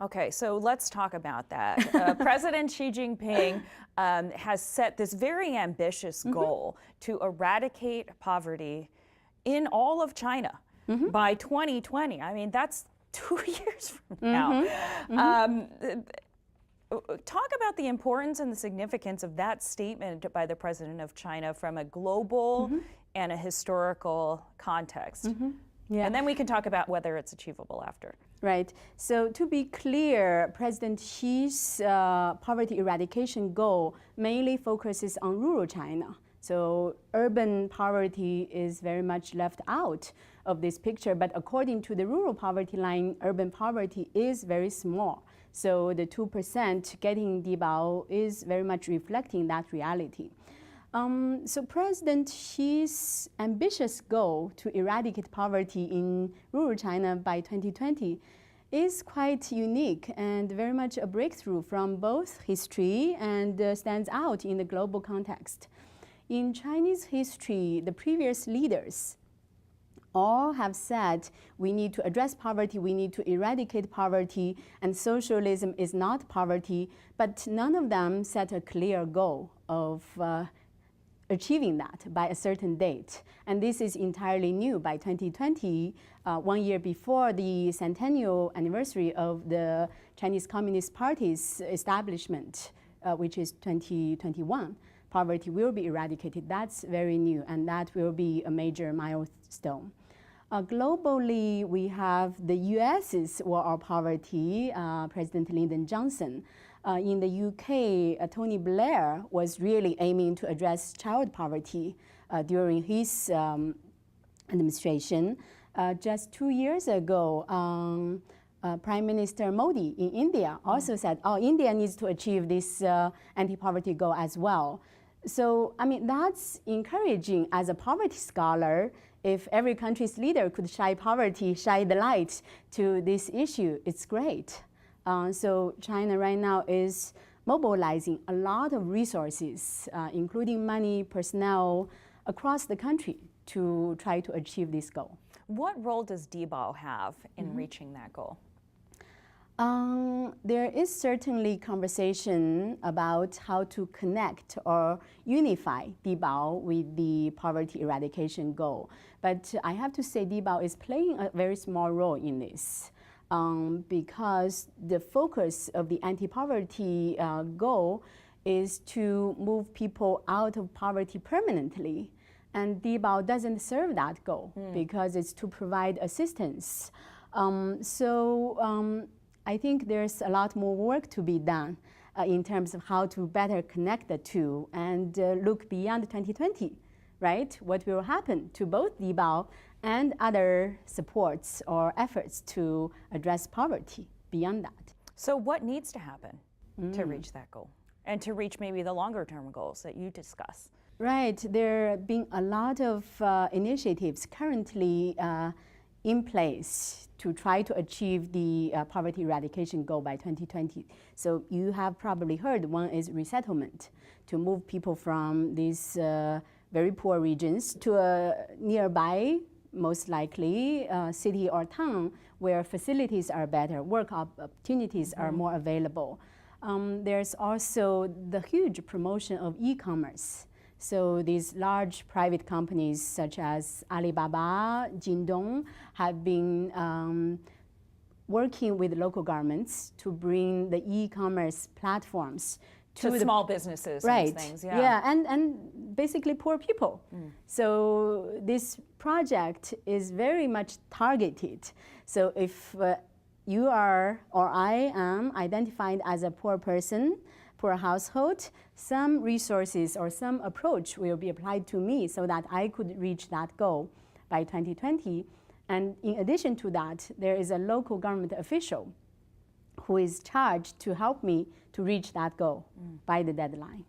Okay, so let's talk about that. President Xi Jinping has set this very ambitious goal to eradicate poverty in all of China by 2020. I mean, that's 2 years from now. Talk about the importance and the significance of that statement by the president of China from a global and a historical context. Yeah. And then we can talk about whether it's achievable after. Right. So to be clear, President Xi's poverty eradication goal mainly focuses on rural China. So urban poverty is very much left out of this picture. But according to the rural poverty line, urban poverty is very small. So the 2% getting Dibao is very much reflecting that reality. So President Xi's ambitious goal to eradicate poverty in rural China by 2020 is quite unique and very much a breakthrough from both history and stands out in the global context. In Chinese history, the previous leaders all have said we need to address poverty, we need to eradicate poverty, and socialism is not poverty, but none of them set a clear goal of achieving that by a certain date. And this is entirely new. By 2020, 1 year before the centennial anniversary of the Chinese Communist Party's establishment, which is 2021, poverty will be eradicated. That's very new, and that will be a major milestone. Globally, we have the US's War on Poverty, President Lyndon Johnson. In the UK, Tony Blair was really aiming to address child poverty during his administration. Just 2 years ago, Prime Minister Modi in India also said, oh, India needs to achieve this anti-poverty goal as well. So, I mean, that's encouraging as a poverty scholar. If every country's leader could shine the light to this issue, it's great. So China right now is mobilizing a lot of resources, including money, personnel, across the country to try to achieve this goal. What role does Dibao have in reaching that goal? There is certainly conversation about how to connect or unify Dibao with the poverty eradication goal. But I have to say Dibao is playing a very small role in this. Because the focus of the anti-poverty goal is to move people out of poverty permanently. And Dibao doesn't serve that goal because it's to provide assistance. I think there's a lot more work to be done in terms of how to better connect the two and look beyond 2020, right? What will happen to both Dibao and other supports or efforts to address poverty beyond that. So what needs to happen to reach that goal and to reach maybe the longer term goals that you discuss? Right, there have been a lot of initiatives currently in place to try to achieve the poverty eradication goal by 2020. So you have probably heard one is resettlement, to move people from these very poor regions to a nearby, most likely, city or town where facilities are better, work opportunities are more available. There's also the huge promotion of e-commerce. So these large private companies such as Alibaba, Jingdong have been working with local governments to bring the e-commerce platforms to small businesses right. and things. Yeah, and basically poor people. So this project is very much targeted. So if you are or I am identified as a poor person, poor household, some resources or some approach will be applied to me so that I could reach that goal by 2020. And in addition to that, there is a local government official who is charged to help me to reach that goal by the deadline.